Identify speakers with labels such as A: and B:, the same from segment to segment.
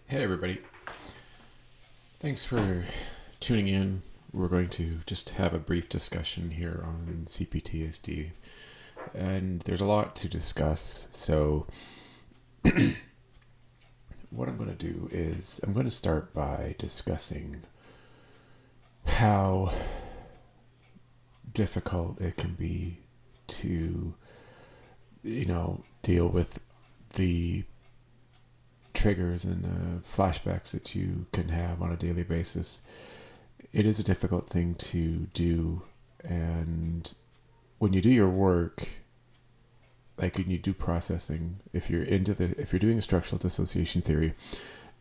A: Hey everybody, thanks for tuning in. We're going to just have a brief discussion here on CPTSD, and there's a lot to discuss. So what I'm going to do is I'm going to start by discussing how difficult it can be to, deal with the triggers and the flashbacks that you can have on a daily basis. It is a difficult thing to do, and when you do your work, like when you do processing, if you're doing a structural dissociation theory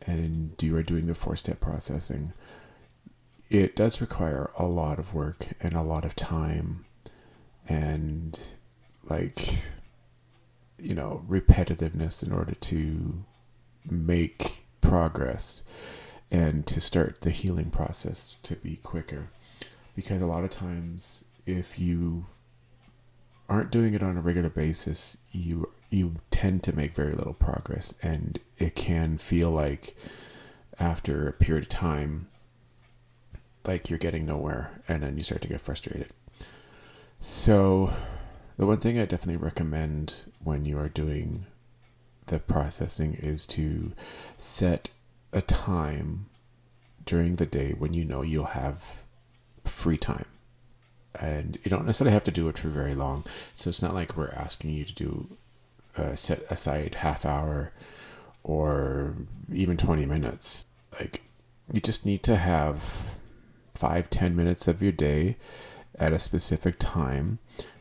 A: and you are doing the 4-step processing, it does require a lot of work and a lot of time and repetitiveness in order to make progress and to start the healing process to be quicker. Because a lot of times, if you aren't doing it on a regular basis, you tend to make very little progress, and it can feel like after a period of time like you're getting nowhere, and then you start to get frustrated. So the one thing I definitely recommend when you are doing the processing is to set a time during the day when you know you'll have free time. And you don't necessarily have to do it for very long. So it's not like we're asking you to do set aside half hour or even 20 minutes. Like, you just need to have 5-10 minutes of your day at a specific time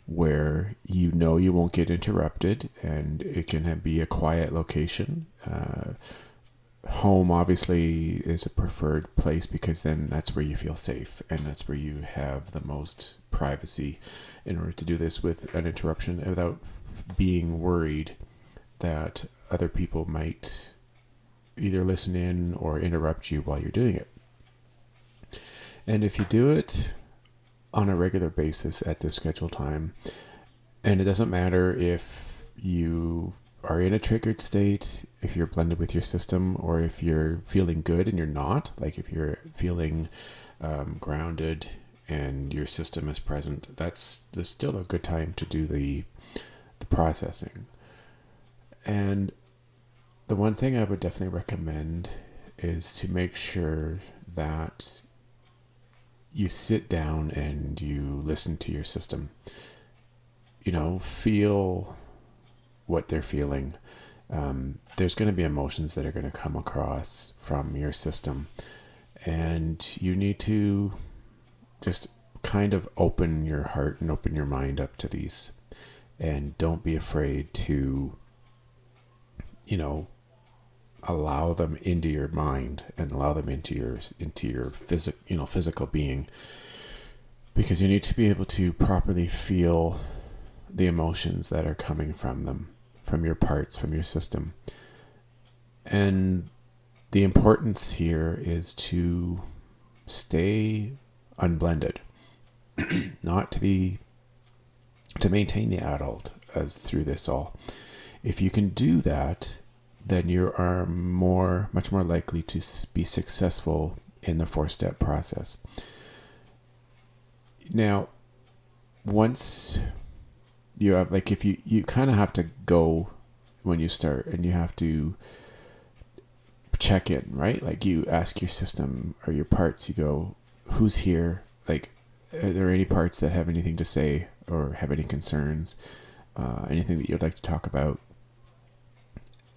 A: where you know you won't get interrupted, and it can be a quiet location. Home obviously is a preferred place because then that's where you feel safe and that's where you have the most privacy in order to do this with an interruption without being worried that other people might either listen in or interrupt you while you're doing it. And if you do it on a regular basis at the scheduled time, and it doesn't matter if you are in a triggered state, if you're blended with your system, or if you're feeling good and you're not, like if you're feeling grounded and your system is present, there's still a good time to do the processing. And the one thing I would definitely recommend is to make sure that you sit down and you listen to your system. Feel what they're feeling. There's going to be emotions that are going to come across from your system, and you need to just kind of open your heart and open your mind up to these, and don't be afraid to allow them into your mind and allow them into your physical being, because you need to be able to properly feel the emotions that are coming from them, from your parts, from your system. And the importance here is to stay unblended, not to maintain the adult as through this all. If you can do that, then you are much more likely to be successful in the 4-step process. Now, once you have, if you kind of have to go when you start, and you have to check in, right? Like, you ask your system or your parts, you go, who's here? Like, are there any parts that have anything to say or have any concerns? Anything that you'd like to talk about?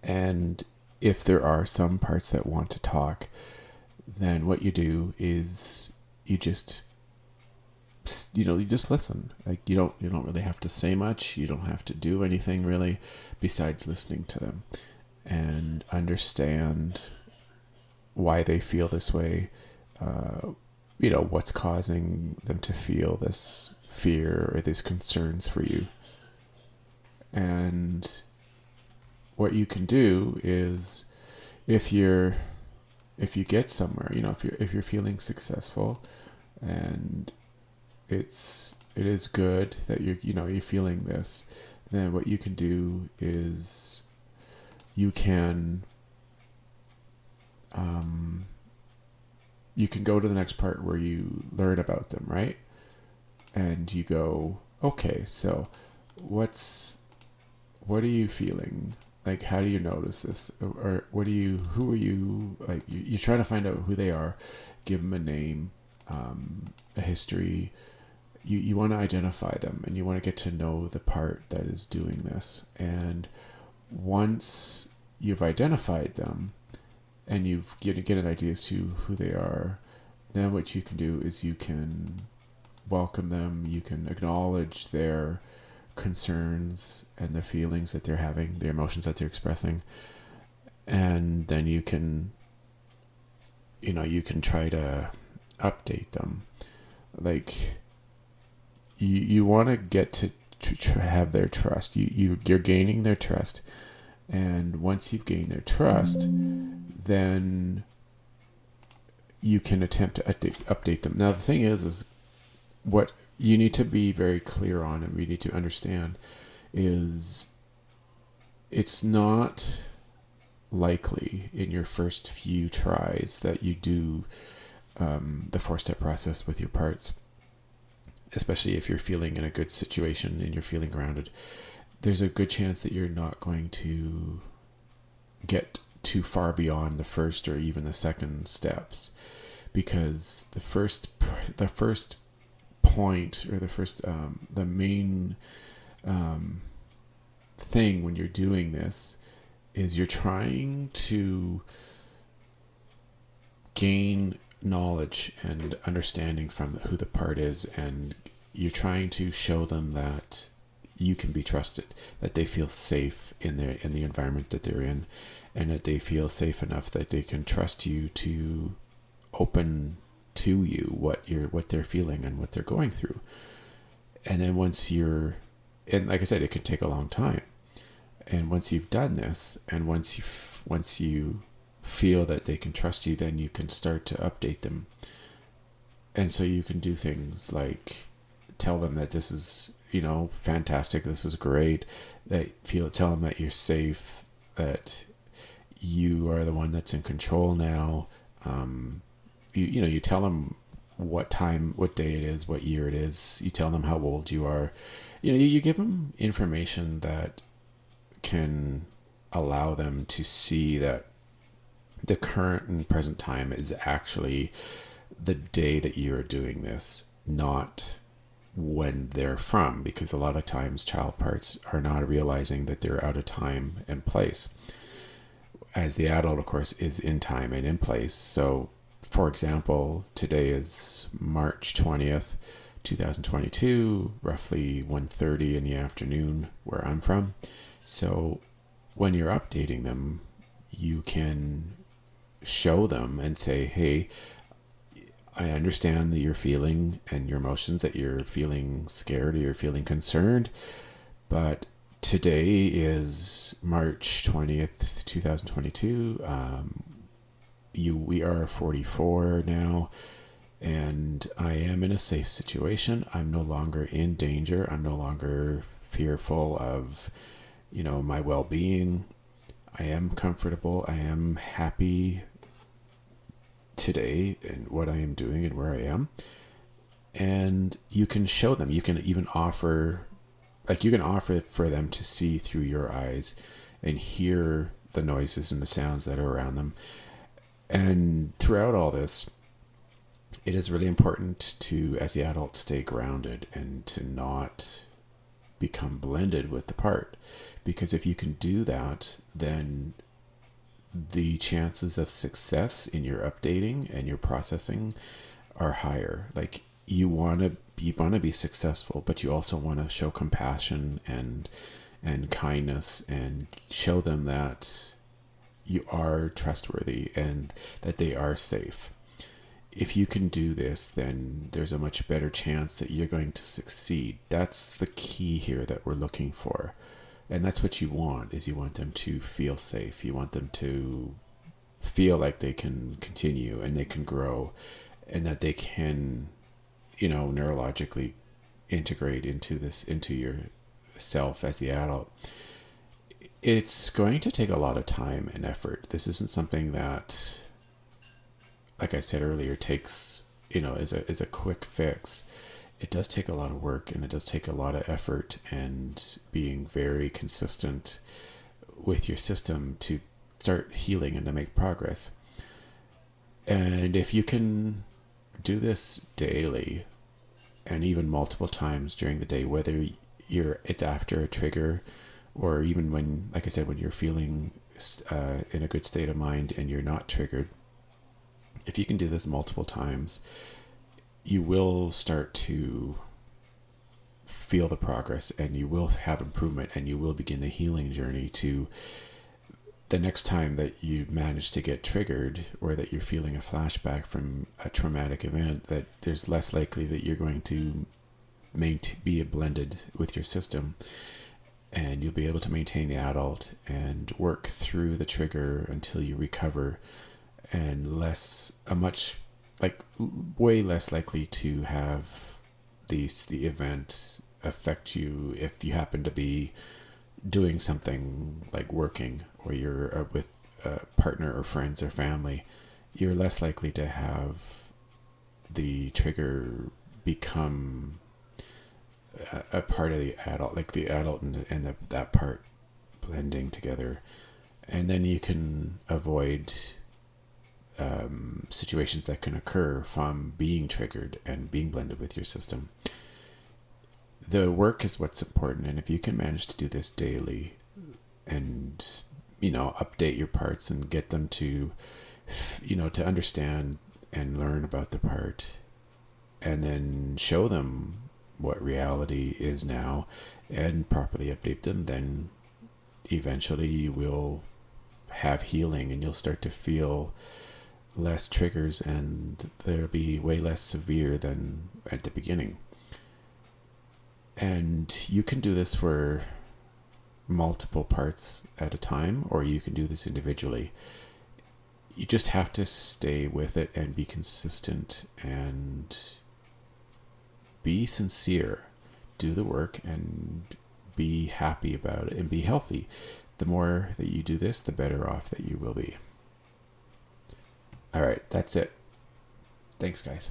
A: And if there are some parts that want to talk, then what you do is you just listen. Like, you don't really have to say much. You don't have to do anything really besides listening to them and understand why they feel this way. What's causing them to feel this fear or these concerns for you. And what you can do is, if you get somewhere, if you're feeling successful, and it is good that you're feeling this, then what you can do is you can you can go to the next part where you learn about them, right? And you go, okay, so what are you feeling? Like, how do you notice this? Or who are you, like, you're trying to find out who they are, give them a name, a history. You want to identify them, and you want to get to know the part that is doing this. And once you've identified them, and you've get an idea as to who they are, then what you can do is you can welcome them, you can acknowledge their concerns and the feelings that they're having, the emotions that they're expressing, and then you can try to update them. Like, you want to get to have their trust. You're gaining their trust, and once you've gained their trust, then you can attempt to update them. Now, the thing is what you need to be very clear on, and we need to understand, is it's not likely in your first few tries that you do the 4-step process with your parts, especially if you're feeling in a good situation and you're feeling grounded. There's a good chance that you're not going to get too far beyond the first or even the second steps, because the first point, or the main thing when you're doing this is you're trying to gain knowledge and understanding from who the part is, and you're trying to show them that you can be trusted, that they feel safe in the environment that they're in, and that they feel safe enough that they can trust you to open to you what they're feeling and what they're going through. And then and like I said, it could take a long time. And once you've done this, and once you feel that they can trust you, then you can start to update them. And so you can do things like tell them that this is, fantastic, this is great, tell them that you're safe, that you are the one that's in control now. You tell them what day it is, what year it is. You tell them how old you are. You give them information that can allow them to see that the current and present time is actually the day that you are doing this, not when they're from, because a lot of times child parts are not realizing that they're out of time and place, as the adult, of course, is in time and in place. So, for example, today is March 20th, 2022, roughly 1:30 in the afternoon where I'm from. So when you're updating them, you can show them and say, hey, I understand that you're feeling, and your emotions, that you're feeling scared or you're feeling concerned, but today is March 20th, 2022. We are 44 now, and I am in a safe situation. I'm no longer in danger. I'm no longer fearful of, my well-being. I am comfortable. I am happy today in what I am doing and where I am. And you can show them. You can even offer for them to see through your eyes and hear the noises and the sounds that are around them. And throughout all this, it is really important to, as the adult, stay grounded and to not become blended with the part. Because if you can do that, then the chances of success in your updating and your processing are higher. Like, you want to be successful, but you also want to show compassion and kindness, and show them that you are trustworthy and that they are safe. If you can do this, then there's a much better chance that you're going to succeed. That's the key here that we're looking for. And that's what you want, is you want them to feel safe. You want them to feel like they can continue and they can grow, and that they can, neurologically integrate into yourself as the adult. It's going to take a lot of time and effort. This isn't something that like I said earlier, takes, is a quick fix. It does take a lot of work, and it does take a lot of effort and being very consistent with your system to start healing and to make progress. And if you can do this daily and even multiple times during the day, whether it's after a trigger, or even when, like I said, when you're feeling in a good state of mind and you're not triggered, if you can do this multiple times, you will start to feel the progress, and you will have improvement, and you will begin the healing journey to the next time that you manage to get triggered, or that you're feeling a flashback from a traumatic event, that there's less likely that you're going to be blended with your system, and you'll be able to maintain the adult and work through the trigger until you recover, and way less likely to have the event affect you if you happen to be doing something like working, or you're with a partner or friends or family. You're less likely to have the trigger become a part of the adult, like the adult and that part blending together. And then you can avoid situations that can occur from being triggered and being blended with your system. The work is what's important, and if you can manage to do this daily and update your parts and get them to to understand and learn about the part, and then show them what reality is now and properly update them, then eventually you will have healing, and you'll start to feel less triggers, and they'll be way less severe than at the beginning. And you can do this for multiple parts at a time, or you can do this individually. You just have to stay with it and be consistent and be sincere. Do the work and be happy about it and be healthy. The more that you do this, the better off that you will be. All right, that's it. Thanks, guys.